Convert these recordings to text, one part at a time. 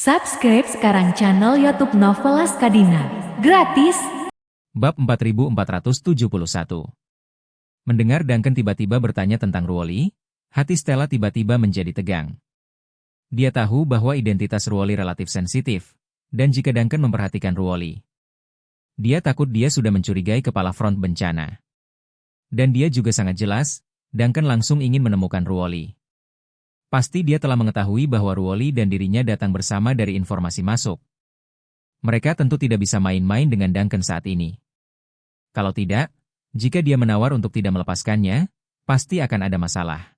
Subscribe sekarang channel YouTube Novelas Kadina. Gratis. Bab 4471. Mendengar Duncan tiba-tiba bertanya tentang Ruoli, hati Stella tiba-tiba menjadi tegang. Dia tahu bahwa identitas Ruoli relatif sensitif, dan jika Duncan memperhatikan Ruoli, dia takut dia sudah mencurigai kepala front bencana. Dan dia juga sangat jelas, Duncan langsung ingin menemukan Ruoli. Pasti dia telah mengetahui bahwa Ruoli dan dirinya datang bersama dari informasi masuk. Mereka tentu tidak bisa main-main dengan Duncan saat ini. Kalau tidak, jika dia menawar untuk tidak melepaskannya, pasti akan ada masalah.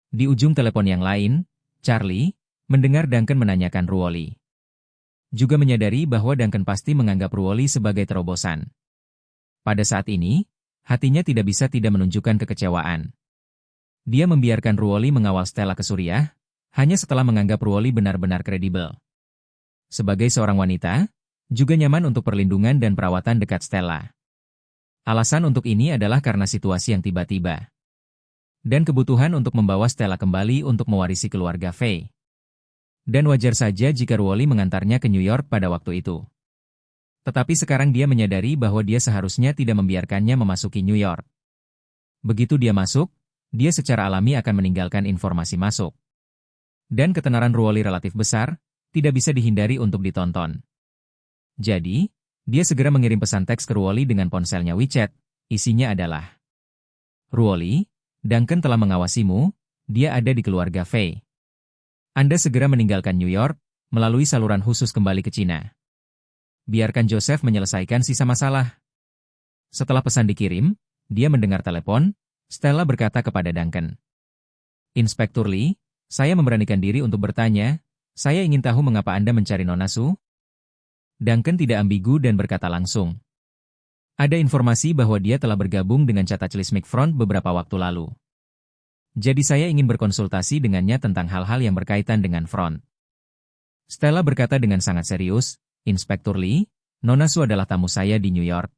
Di ujung telepon yang lain, Charlie mendengar Duncan menanyakan Ruoli. Juga menyadari bahwa Duncan pasti menganggap Ruoli sebagai terobosan. Pada saat ini, hatinya tidak bisa tidak menunjukkan kekecewaan. Dia membiarkan Ruoli mengawal Stella ke Suriah, hanya setelah menganggap Ruoli benar-benar kredibel. Sebagai seorang wanita, juga nyaman untuk perlindungan dan perawatan dekat Stella. Alasan untuk ini adalah karena situasi yang tiba-tiba. Dan kebutuhan untuk membawa Stella kembali untuk mewarisi keluarga Faye. Dan wajar saja jika Ruoli mengantarnya ke New York pada waktu itu. Tetapi sekarang dia menyadari bahwa dia seharusnya tidak membiarkannya memasuki New York. Begitu dia masuk, dia secara alami akan meninggalkan informasi masuk. Dan ketenaran Ruoli relatif besar, tidak bisa dihindari untuk ditonton. Jadi, dia segera mengirim pesan teks ke Ruoli dengan ponselnya WeChat, isinya adalah, "Ruoli, Duncan telah mengawasimu, dia ada di keluarga Faye. Anda segera meninggalkan New York, melalui saluran khusus kembali ke Cina. Biarkan Joseph menyelesaikan sisa masalah." Setelah pesan dikirim, dia mendengar telepon. Stella berkata kepada Duncan, "Inspektur Lee, saya memberanikan diri untuk bertanya, saya ingin tahu mengapa Anda mencari Nona Su?" Duncan tidak ambigu dan berkata langsung, "Ada informasi bahwa dia telah bergabung dengan Cataclysmic Front beberapa waktu lalu. Jadi saya ingin berkonsultasi dengannya tentang hal-hal yang berkaitan dengan Front." Stella berkata dengan sangat serius, "Inspektur Lee, Nona Su adalah tamu saya di New York.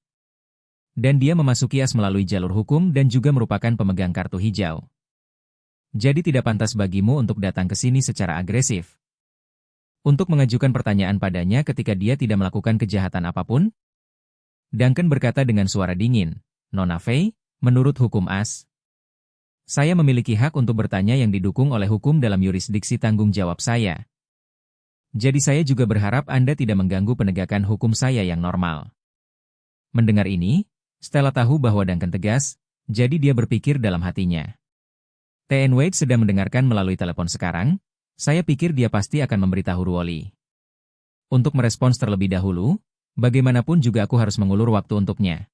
Dan dia memasuki AS melalui jalur hukum dan juga merupakan pemegang kartu hijau. Jadi tidak pantas bagimu untuk datang ke sini secara agresif. Untuk mengajukan pertanyaan padanya ketika dia tidak melakukan kejahatan apapun?" Duncan berkata dengan suara dingin, "Nona Faye, menurut hukum AS, saya memiliki hak untuk bertanya yang didukung oleh hukum dalam yurisdiksi tanggung jawab saya. Jadi saya juga berharap Anda tidak mengganggu penegakan hukum saya yang normal." Mendengar ini, Stella tahu bahwa Duncan tegas, jadi dia berpikir dalam hatinya, "T.N. Wade sedang mendengarkan melalui telepon sekarang, saya pikir dia pasti akan memberitahu Ruoli. Untuk merespons terlebih dahulu, bagaimanapun juga aku harus mengulur waktu untuknya."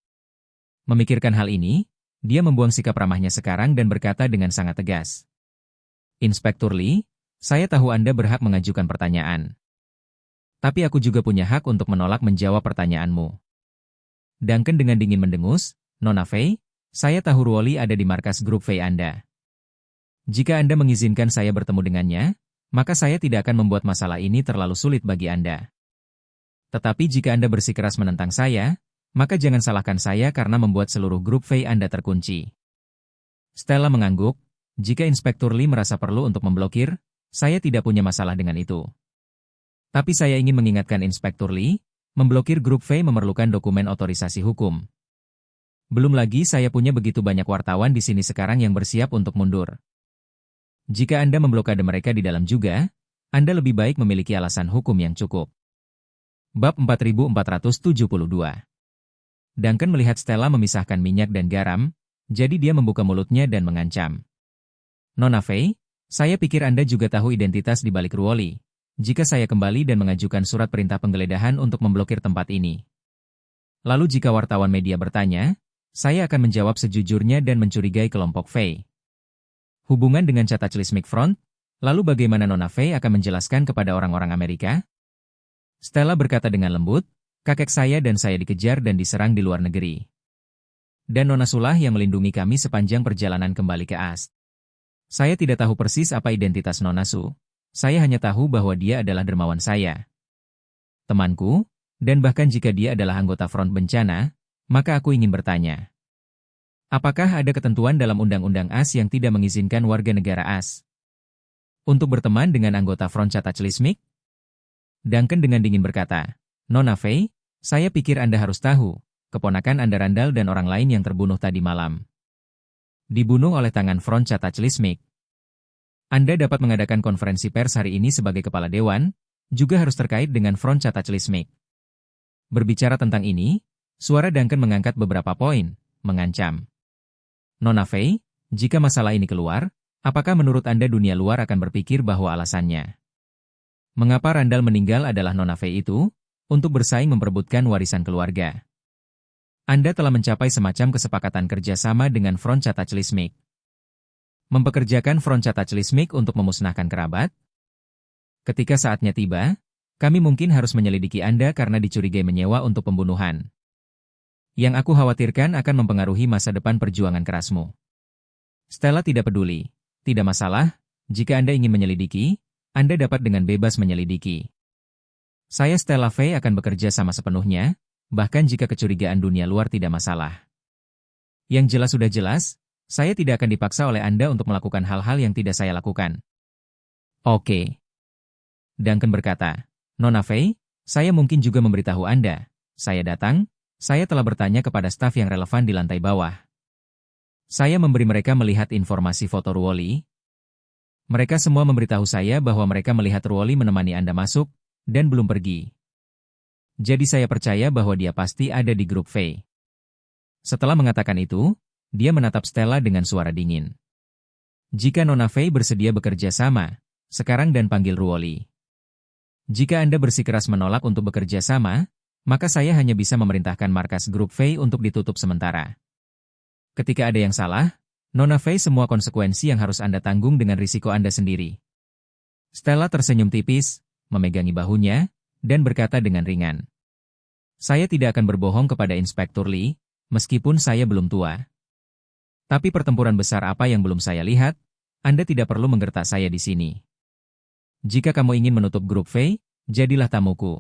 Memikirkan hal ini, dia membuang sikap ramahnya sekarang dan berkata dengan sangat tegas, "Inspektur Lee, saya tahu Anda berhak mengajukan pertanyaan. Tapi aku juga punya hak untuk menolak menjawab pertanyaanmu." Duncan dengan dingin mendengus, "Nona Faye, saya tahu Ruoli ada di markas grup Faye Anda. Jika Anda mengizinkan saya bertemu dengannya, maka saya tidak akan membuat masalah ini terlalu sulit bagi Anda. Tetapi jika Anda bersikeras menentang saya, maka jangan salahkan saya karena membuat seluruh grup Faye Anda terkunci." Stella mengangguk, "Jika Inspektur Lee merasa perlu untuk memblokir, saya tidak punya masalah dengan itu. Tapi saya ingin mengingatkan Inspektur Lee, memblokir grup Faye memerlukan dokumen otorisasi hukum. Belum lagi saya punya begitu banyak wartawan di sini sekarang yang bersiap untuk mundur. Jika Anda memblokade mereka di dalam juga, Anda lebih baik memiliki alasan hukum yang cukup." Bab 4472. Duncan melihat Stella memisahkan minyak dan garam, jadi dia membuka mulutnya dan mengancam, "Nona Faye, saya pikir Anda juga tahu identitas di balik Ruoli. Jika saya kembali dan mengajukan surat perintah penggeledahan untuk memblokir tempat ini. Lalu jika wartawan media bertanya, saya akan menjawab sejujurnya dan mencurigai kelompok Faye. Hubungan dengan Cataclysmic Front, lalu bagaimana Nona Faye akan menjelaskan kepada orang-orang Amerika?" Stella berkata dengan lembut, "Kakek saya dan saya dikejar dan diserang di luar negeri. Dan Nona Sulah yang melindungi kami sepanjang perjalanan kembali ke AS. Saya tidak tahu persis apa identitas Nona Su. Saya hanya tahu bahwa dia adalah dermawan saya, temanku, dan bahkan jika dia adalah anggota front bencana, maka aku ingin bertanya. Apakah ada ketentuan dalam Undang-Undang AS yang tidak mengizinkan warga negara AS untuk berteman dengan anggota front Cataclysmic? Duncan dengan dingin berkata, "Nona Faye, saya pikir Anda harus tahu, keponakan Anda Randall dan orang lain yang terbunuh tadi malam dibunuh oleh tangan Front Cataclysmic. Anda dapat mengadakan konferensi pers hari ini sebagai kepala dewan, juga harus terkait dengan Front Cataclysmic." Berbicara tentang ini, suara Duncan mengangkat beberapa poin, mengancam. "Nona Faye, jika masalah ini keluar, apakah menurut Anda dunia luar akan berpikir bahwa alasannya mengapa Randall meninggal adalah Nona Faye itu, untuk bersaing memperebutkan warisan keluarga? Anda telah mencapai semacam kesepakatan kerjasama dengan Front Cataclysmic. Mempekerjakan Front Cataclysmic untuk memusnahkan kerabat? Ketika saatnya tiba, kami mungkin harus menyelidiki Anda karena dicurigai menyewa untuk pembunuhan. Yang aku khawatirkan akan mempengaruhi masa depan perjuangan kerasmu." Stella tidak peduli. "Tidak masalah, jika Anda ingin menyelidiki, Anda dapat dengan bebas menyelidiki. Saya Stella Faye akan bekerja sama sepenuhnya, bahkan jika kecurigaan dunia luar tidak masalah. Yang jelas sudah jelas, saya tidak akan dipaksa oleh Anda untuk melakukan hal-hal yang tidak saya lakukan." "Oke." Duncan berkata, "Nona Faye, saya mungkin juga memberitahu Anda. Saya datang, saya telah bertanya kepada staf yang relevan di lantai bawah. Saya memberi mereka melihat informasi foto Ruoli. Mereka semua memberitahu saya bahwa mereka melihat Ruoli menemani Anda masuk, dan belum pergi. Jadi saya percaya bahwa dia pasti ada di grup Faye." Setelah mengatakan itu, dia menatap Stella dengan suara dingin. "Jika Nona Faye bersedia bekerja sama, sekarang dan panggil Ruoli. Jika Anda bersikeras menolak untuk bekerja sama, maka saya hanya bisa memerintahkan markas grup Faye untuk ditutup sementara. Ketika ada yang salah, Nona Faye semua konsekuensi yang harus Anda tanggung dengan risiko Anda sendiri." Stella tersenyum tipis, memegangi bahunya, dan berkata dengan ringan, "Saya tidak akan berbohong kepada Inspektur Lee, meskipun saya belum tua. Tapi pertempuran besar apa yang belum saya lihat, Anda tidak perlu menggertak saya di sini. Jika kamu ingin menutup grup Faye, jadilah tamuku."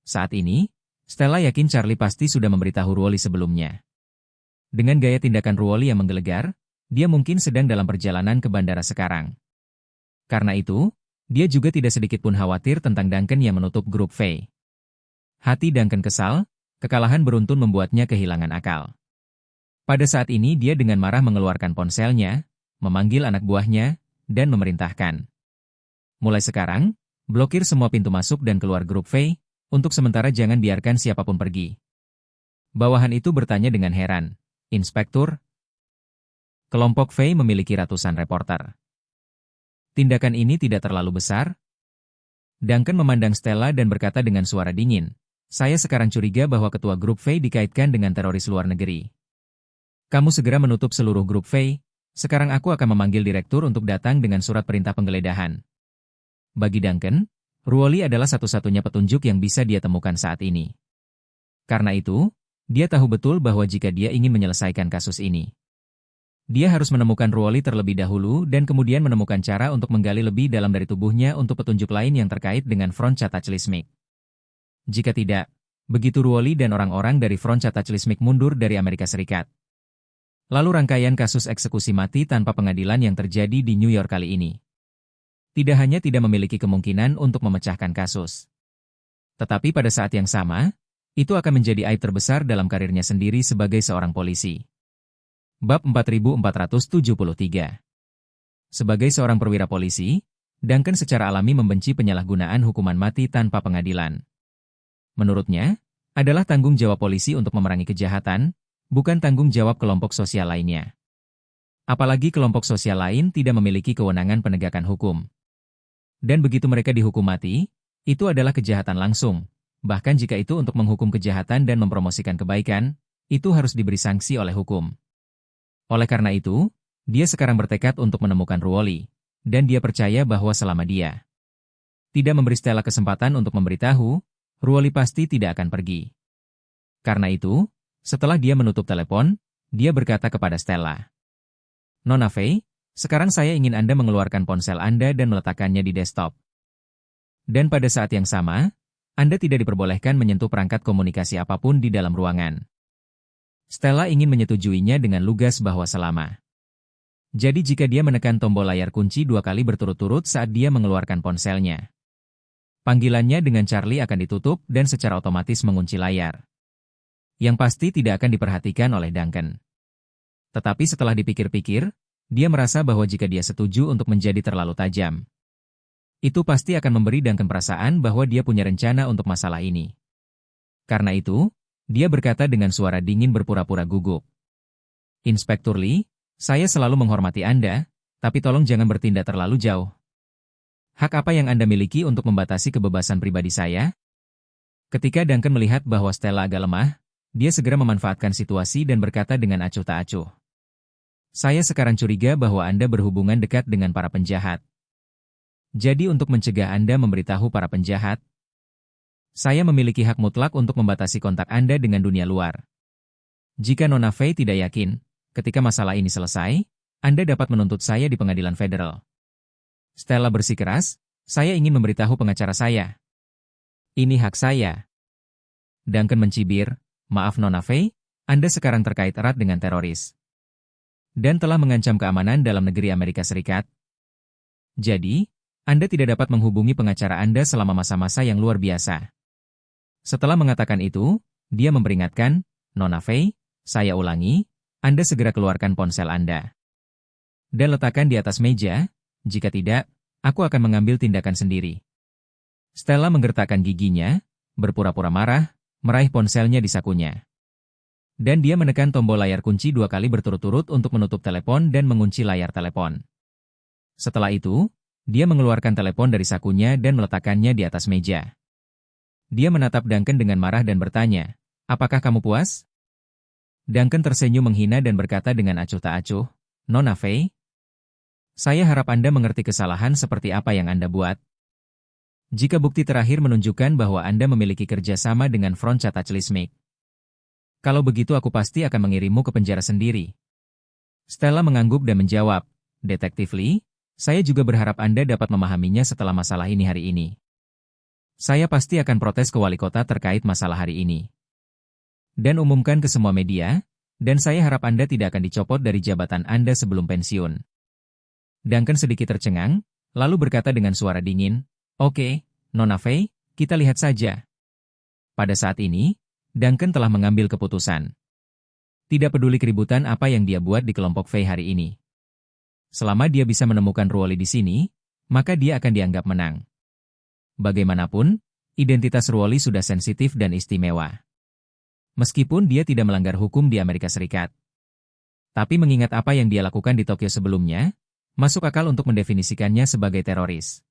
Saat ini, Stella yakin Charlie pasti sudah memberitahu Ruoli sebelumnya. Dengan gaya tindakan Ruoli yang menggelegar, dia mungkin sedang dalam perjalanan ke bandara sekarang. Karena itu, dia juga tidak sedikit pun khawatir tentang Duncan yang menutup grup Faye. Hati Duncan kesal, kekalahan beruntun membuatnya kehilangan akal. Pada saat ini dia dengan marah mengeluarkan ponselnya, memanggil anak buahnya, dan memerintahkan. "Mulai sekarang, blokir semua pintu masuk dan keluar grup Faye, untuk sementara jangan biarkan siapapun pergi." Bawahan itu bertanya dengan heran, "Inspektur?" Kelompok Faye memiliki ratusan reporter. Tindakan ini tidak terlalu besar? Duncan memandang Stella dan berkata dengan suara dingin, "Saya sekarang curiga bahwa ketua grup Faye dikaitkan dengan teroris luar negeri. Kamu segera menutup seluruh grup Faye, sekarang aku akan memanggil direktur untuk datang dengan surat perintah penggeledahan." Bagi Duncan, Ruoli adalah satu-satunya petunjuk yang bisa dia temukan saat ini. Karena itu, dia tahu betul bahwa jika dia ingin menyelesaikan kasus ini, dia harus menemukan Ruoli terlebih dahulu dan kemudian menemukan cara untuk menggali lebih dalam dari tubuhnya untuk petunjuk lain yang terkait dengan Front Cataclysmic. Jika tidak, begitu Ruoli dan orang-orang dari Front Cataclysmic mundur dari Amerika Serikat, lalu rangkaian kasus eksekusi mati tanpa pengadilan yang terjadi di New York kali ini tidak hanya tidak memiliki kemungkinan untuk memecahkan kasus, tetapi pada saat yang sama, itu akan menjadi aib terbesar dalam karirnya sendiri sebagai seorang polisi. Bab 4473. Sebagai seorang perwira polisi, Duncan secara alami membenci penyalahgunaan hukuman mati tanpa pengadilan. Menurutnya, adalah tanggung jawab polisi untuk memerangi kejahatan, bukan tanggung jawab kelompok sosial lainnya. Apalagi kelompok sosial lain tidak memiliki kewenangan penegakan hukum. Dan begitu mereka dihukum mati, itu adalah kejahatan langsung. Bahkan jika itu untuk menghukum kejahatan dan mempromosikan kebaikan, itu harus diberi sanksi oleh hukum. Oleh karena itu, dia sekarang bertekad untuk menemukan Ruoli, dan dia percaya bahwa selama dia tidak memberi Stella kesempatan untuk memberitahu, Ruoli pasti tidak akan pergi. Karena itu, setelah dia menutup telepon, dia berkata kepada Stella, "Nona Faye, sekarang saya ingin Anda mengeluarkan ponsel Anda dan meletakkannya di desktop. Dan pada saat yang sama, Anda tidak diperbolehkan menyentuh perangkat komunikasi apapun di dalam ruangan." Stella ingin menyetujuinya dengan lugas bahwa selama. Jadi jika dia menekan tombol layar kunci 2 kali berturut-turut saat dia mengeluarkan ponselnya, Panggilannya dengan Charlie akan ditutup dan secara otomatis mengunci layar. Yang pasti tidak akan diperhatikan oleh Duncan. Tetapi setelah dipikir-pikir, dia merasa bahwa jika dia setuju untuk menjadi terlalu tajam, itu pasti akan memberi Duncan perasaan bahwa dia punya rencana untuk masalah ini. Karena itu, dia berkata dengan suara dingin berpura-pura gugup. Inspektur Lee, saya selalu menghormati Anda, tapi tolong jangan bertindak terlalu jauh. Hak apa yang Anda miliki untuk membatasi kebebasan pribadi saya? Ketika Duncan melihat bahwa Stella agak lemah, dia segera memanfaatkan situasi dan berkata dengan acuh tak acuh. Saya sekarang curiga bahwa Anda berhubungan dekat dengan para penjahat. Jadi untuk mencegah Anda memberitahu para penjahat, saya memiliki hak mutlak untuk membatasi kontak Anda dengan dunia luar. Jika Nona Faye tidak yakin, ketika masalah ini selesai, Anda dapat menuntut saya di pengadilan federal. Stella bersikeras, saya ingin memberitahu pengacara saya. Ini hak saya. Duncan mencibir, maaf Nona Faye, Anda sekarang terkait erat dengan teroris. Dan telah mengancam keamanan dalam negeri Amerika Serikat. Jadi, Anda tidak dapat menghubungi pengacara Anda selama masa-masa yang luar biasa. Setelah mengatakan itu, dia memperingatkan, Nona Faye, saya ulangi, Anda segera keluarkan ponsel Anda. Dan letakkan di atas meja, jika tidak, aku akan mengambil tindakan sendiri. Stella menggertakkan giginya, berpura-pura marah, meraih ponselnya di sakunya. Dan dia menekan tombol layar kunci 2 kali berturut-turut untuk menutup telepon dan mengunci layar telepon. Setelah itu, dia mengeluarkan telepon dari sakunya dan meletakkannya di atas meja. Dia menatap Duncan dengan marah dan bertanya, apakah kamu puas? Duncan tersenyum menghina dan berkata dengan acuh tak acuh, Nona Faye, saya harap Anda mengerti kesalahan seperti apa yang Anda buat. Jika bukti terakhir menunjukkan bahwa Anda memiliki kerjasama dengan Front Cataclysmic, kalau begitu aku pasti akan mengirimmu ke penjara sendiri. Stella mengangguk dan menjawab, Detektif Lee, saya juga berharap Anda dapat memahaminya setelah masalah ini hari ini. Saya pasti akan protes ke wali kota terkait masalah hari ini. Dan umumkan ke semua media, dan saya harap Anda tidak akan dicopot dari jabatan Anda sebelum pensiun. Duncan sedikit tercengang, lalu berkata dengan suara dingin, Oke, Nona Faye, kita lihat saja. Pada saat ini, Duncan telah mengambil keputusan. Tidak peduli keributan apa yang dia buat di kelompok Faye hari ini. Selama dia bisa menemukan Ruoli di sini, maka dia akan dianggap menang. Bagaimanapun, identitas Ruoli sudah sensitif dan istimewa. Meskipun dia tidak melanggar hukum di Amerika Serikat. Tapi mengingat apa yang dia lakukan di Tokyo sebelumnya, masuk akal untuk mendefinisikannya sebagai teroris.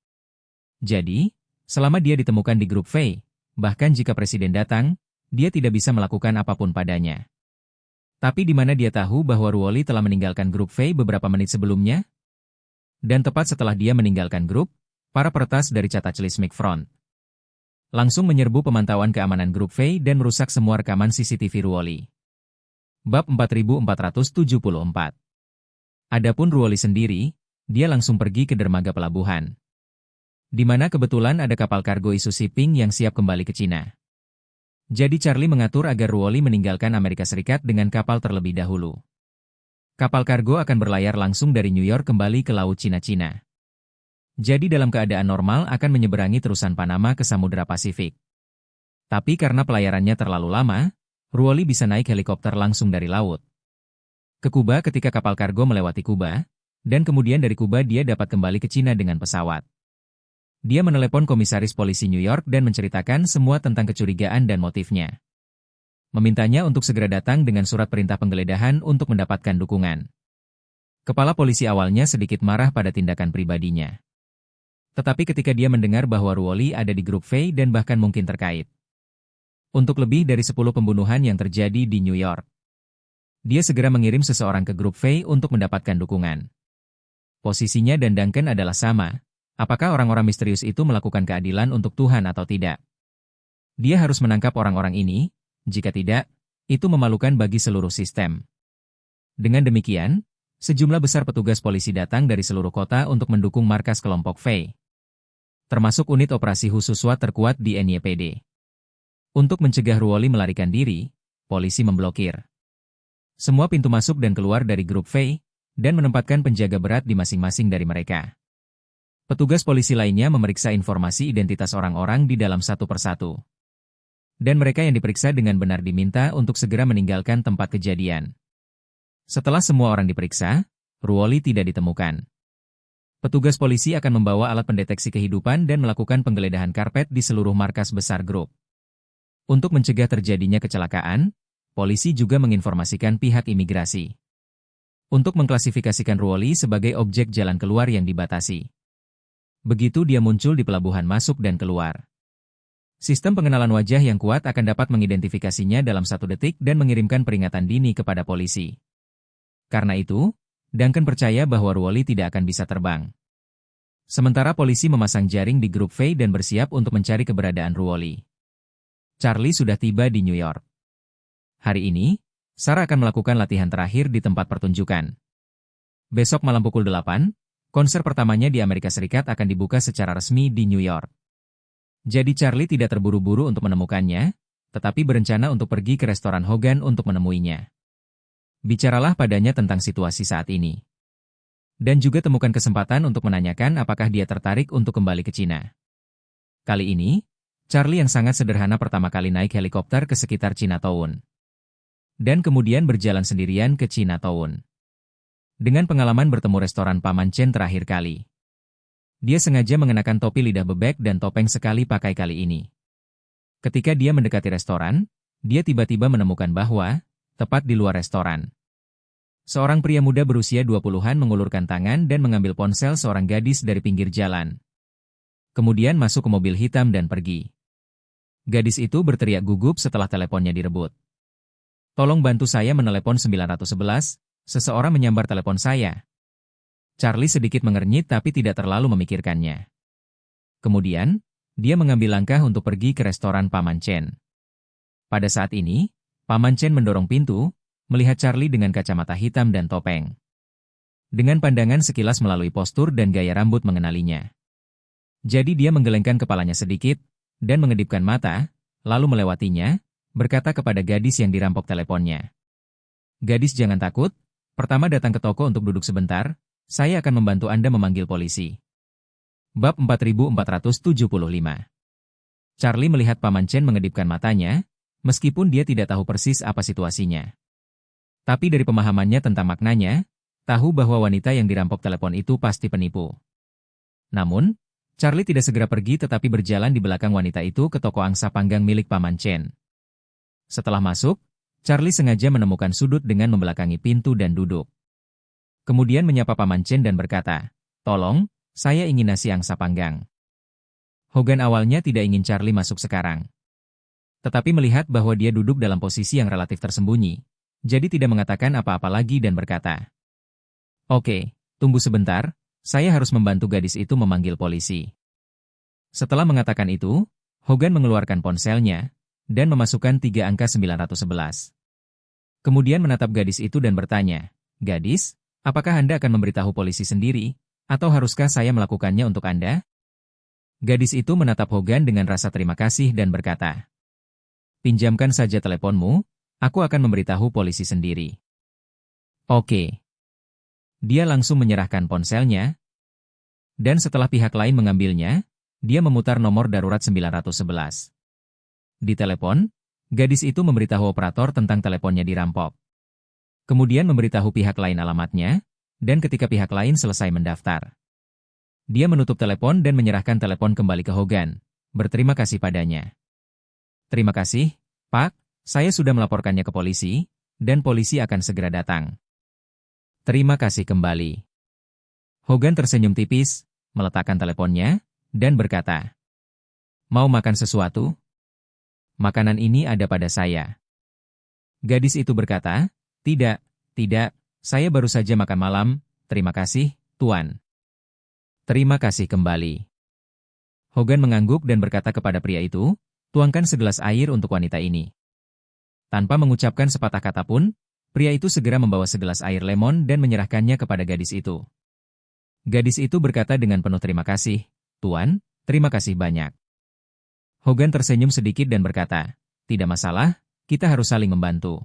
Jadi, selama dia ditemukan di grup Faye, bahkan jika presiden datang, dia tidak bisa melakukan apapun padanya. Tapi di mana dia tahu bahwa Ruoli telah meninggalkan grup Faye beberapa menit sebelumnya? Dan tepat setelah dia meninggalkan grup, para peretas dari Cataclysmic Front langsung menyerbu pemantauan keamanan grup Faye dan merusak semua rekaman CCTV Ruoli. Bab 4474. Adapun Ruoli sendiri, dia langsung pergi ke dermaga pelabuhan, di mana kebetulan ada kapal kargo isu shipping yang siap kembali ke Cina. Jadi Charlie mengatur agar Ruoli meninggalkan Amerika Serikat dengan kapal terlebih dahulu. Kapal kargo akan berlayar langsung dari New York kembali ke Laut Cina-Cina. Jadi dalam keadaan normal akan menyeberangi terusan Panama ke Samudra Pasifik. Tapi karena pelayarannya terlalu lama, Ruoli bisa naik helikopter langsung dari laut ke Kuba ketika kapal kargo melewati Kuba, dan kemudian dari Kuba dia dapat kembali ke Cina dengan pesawat. Dia menelepon komisaris polisi New York dan menceritakan semua tentang kecurigaan dan motifnya. Memintanya untuk segera datang dengan surat perintah penggeledahan untuk mendapatkan dukungan. Kepala polisi awalnya sedikit marah pada tindakan pribadinya. Tetapi ketika dia mendengar bahwa Ruoli ada di grup Faye dan bahkan mungkin terkait untuk lebih dari 10 pembunuhan yang terjadi di New York, dia segera mengirim seseorang ke grup Faye untuk mendapatkan dukungan. Posisinya dan Duncan adalah sama. Apakah orang-orang misterius itu melakukan keadilan untuk Tuhan atau tidak? Dia harus menangkap orang-orang ini, jika tidak, itu memalukan bagi seluruh sistem. Dengan demikian, sejumlah besar petugas polisi datang dari seluruh kota untuk mendukung markas kelompok Faye, termasuk unit operasi khusus SWAT terkuat di NYPD. Untuk mencegah Ruoli melarikan diri, polisi memblokir semua pintu masuk dan keluar dari grup Faye, dan menempatkan penjaga berat di masing-masing dari mereka. Petugas polisi lainnya memeriksa informasi identitas orang-orang di dalam satu persatu. Dan mereka yang diperiksa dengan benar diminta untuk segera meninggalkan tempat kejadian. Setelah semua orang diperiksa, Ruoli tidak ditemukan. Petugas polisi akan membawa alat pendeteksi kehidupan dan melakukan penggeledahan karpet di seluruh markas besar grup. Untuk mencegah terjadinya kecelakaan, polisi juga menginformasikan pihak imigrasi untuk mengklasifikasikan Ruoli sebagai objek jalan keluar yang dibatasi. Begitu dia muncul di pelabuhan masuk dan keluar, sistem pengenalan wajah yang kuat akan dapat mengidentifikasinya dalam 1 detik dan mengirimkan peringatan dini kepada polisi. Karena itu, Duncan percaya bahwa Ruoli tidak akan bisa terbang. Sementara polisi memasang jaring di grup V dan bersiap untuk mencari keberadaan Ruoli. Charlie sudah tiba di New York. Hari ini, Sarah akan melakukan latihan terakhir di tempat pertunjukan. Besok malam pukul 8, konser pertamanya di Amerika Serikat akan dibuka secara resmi di New York. Jadi Charlie tidak terburu-buru untuk menemukannya, tetapi berencana untuk pergi ke restoran Hogan untuk menemuinya. Bicaralah padanya tentang situasi saat ini. Dan juga temukan kesempatan untuk menanyakan apakah dia tertarik untuk kembali ke Cina. Kali ini, Charlie yang sangat sederhana pertama kali naik helikopter ke sekitar Chinatown. Dan kemudian berjalan sendirian ke Chinatown. Dengan pengalaman bertemu restoran Paman Chen terakhir kali. Dia sengaja mengenakan topi lidah bebek dan topeng sekali pakai kali ini. Ketika dia mendekati restoran, dia tiba-tiba menemukan bahwa, tepat di luar restoran, seorang pria muda berusia 20-an mengulurkan tangan dan mengambil ponsel seorang gadis dari pinggir jalan. Kemudian masuk ke mobil hitam dan pergi. Gadis itu berteriak gugup setelah teleponnya direbut. "Tolong bantu saya menelepon 911, seseorang menyambar telepon saya." Charlie sedikit mengernyit tapi tidak terlalu memikirkannya. Kemudian, dia mengambil langkah untuk pergi ke restoran Paman Chen. Pada saat ini, Paman Chen mendorong pintu, melihat Charlie dengan kacamata hitam dan topeng. Dengan pandangan sekilas melalui postur dan gaya rambut mengenalinya. Jadi dia menggelengkan kepalanya sedikit, dan mengedipkan mata, lalu melewatinya, berkata kepada gadis yang dirampok teleponnya. "Gadis jangan takut, pertama datang ke toko untuk duduk sebentar, saya akan membantu Anda memanggil polisi." Bab 4475. Charlie melihat Paman Chen mengedipkan matanya, meskipun dia tidak tahu persis apa situasinya. Tapi dari pemahamannya tentang maknanya, tahu bahwa wanita yang dirampok telepon itu pasti penipu. Namun, Charlie tidak segera pergi tetapi berjalan di belakang wanita itu ke toko angsa panggang milik Paman Chen. Setelah masuk, Charlie sengaja menemukan sudut dengan membelakangi pintu dan duduk. Kemudian menyapa Paman Chen dan berkata, "Tolong, saya ingin nasi angsa panggang." Hogan awalnya tidak ingin Charlie masuk sekarang. Tetapi melihat bahwa dia duduk dalam posisi yang relatif tersembunyi, jadi tidak mengatakan apa-apa lagi dan berkata, "Oke, tunggu sebentar. Saya harus membantu gadis itu memanggil polisi." Setelah mengatakan itu, Hogan mengeluarkan ponselnya dan memasukkan 3 angka 911. Kemudian menatap gadis itu dan bertanya, "Gadis, apakah Anda akan memberitahu polisi sendiri, atau haruskah saya melakukannya untuk Anda?" Gadis itu menatap Hogan dengan rasa terima kasih dan berkata, "Pinjamkan saja teleponmu, aku akan memberitahu polisi sendiri." "Oke." Dia langsung menyerahkan ponselnya, dan setelah pihak lain mengambilnya, dia memutar nomor darurat 911. Di telepon, gadis itu memberitahu operator tentang teleponnya dirampok. Kemudian memberitahu pihak lain alamatnya, dan ketika pihak lain selesai mendaftar, dia menutup telepon dan menyerahkan telepon kembali ke Hogan, berterima kasih padanya. "Terima kasih, Pak, saya sudah melaporkannya ke polisi, dan polisi akan segera datang." "Terima kasih kembali." Hogan tersenyum tipis, meletakkan teleponnya, dan berkata, "Mau makan sesuatu? Makanan ini ada pada saya." Gadis itu berkata, tidak, saya baru saja makan malam, terima kasih, Tuan." "Terima kasih kembali." Hogan mengangguk dan berkata kepada pria itu, "Tuangkan segelas air untuk wanita ini." Tanpa mengucapkan sepatah kata pun, pria itu segera membawa segelas air lemon dan menyerahkannya kepada gadis itu. Gadis itu berkata dengan penuh terima kasih, "Tuan, terima kasih banyak." Hogan tersenyum sedikit dan berkata, "Tidak masalah, kita harus saling membantu."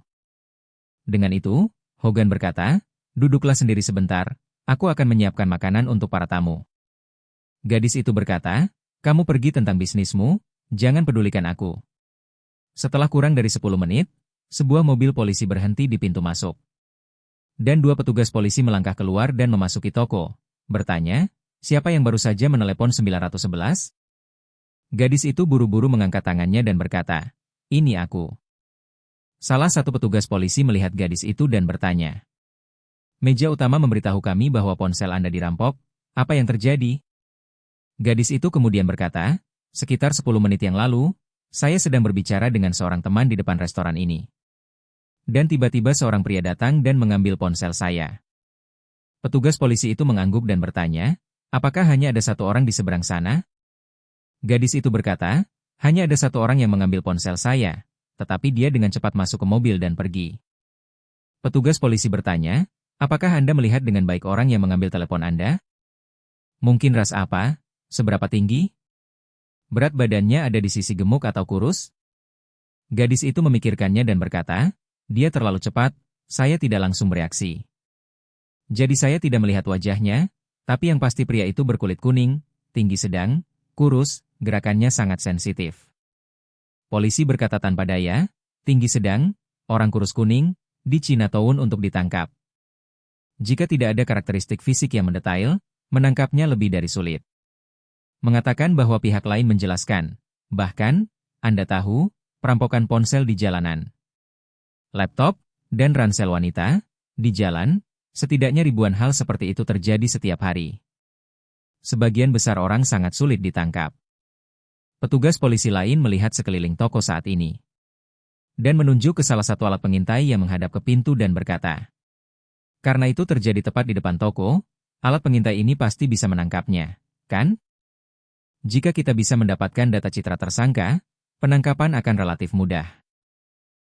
Dengan itu, Hogan berkata, "Duduklah sendiri sebentar, aku akan menyiapkan makanan untuk para tamu." Gadis itu berkata, "Kamu pergi tentang bisnismu, jangan pedulikan aku." Setelah kurang dari 10 menit, sebuah mobil polisi berhenti di pintu masuk. Dan dua petugas polisi melangkah keluar dan memasuki toko, bertanya, "Siapa yang baru saja menelepon 911?" Gadis itu buru-buru mengangkat tangannya dan berkata, "Ini aku." Salah satu petugas polisi melihat gadis itu dan bertanya, "Meja utama memberitahu kami bahwa ponsel Anda dirampok, apa yang terjadi?" Gadis itu kemudian berkata, "Sekitar 10 menit yang lalu, saya sedang berbicara dengan seorang teman di depan restoran ini. Dan tiba-tiba seorang pria datang dan mengambil ponsel saya." Petugas polisi itu mengangguk dan bertanya, "Apakah hanya ada satu orang di seberang sana?" Gadis itu berkata, "Hanya ada satu orang yang mengambil ponsel saya, tetapi dia dengan cepat masuk ke mobil dan pergi." Petugas polisi bertanya, "Apakah Anda melihat dengan baik orang yang mengambil telepon Anda? Mungkin ras apa? Seberapa tinggi? Berat badannya ada di sisi gemuk atau kurus?" Gadis itu memikirkannya dan berkata, "Dia terlalu cepat, saya tidak langsung bereaksi. Jadi saya tidak melihat wajahnya, tapi yang pasti pria itu berkulit kuning, tinggi sedang, kurus, gerakannya sangat sensitif." Polisi berkata tanpa daya, "Tinggi sedang, orang kurus kuning, di Chinatown untuk ditangkap. Jika tidak ada karakteristik fisik yang mendetail, menangkapnya lebih dari sulit." Mengatakan bahwa pihak lain menjelaskan, "Bahkan, Anda tahu, perampokan ponsel di jalanan, laptop, dan ransel wanita, di jalan, setidaknya ribuan hal seperti itu terjadi setiap hari. Sebagian besar orang sangat sulit ditangkap." Petugas polisi lain melihat sekeliling toko saat ini dan menunjuk ke salah satu alat pengintai yang menghadap ke pintu dan berkata, "Karena itu terjadi tepat di depan toko, alat pengintai ini pasti bisa menangkapnya, kan? Jika kita bisa mendapatkan data citra tersangka, penangkapan akan relatif mudah."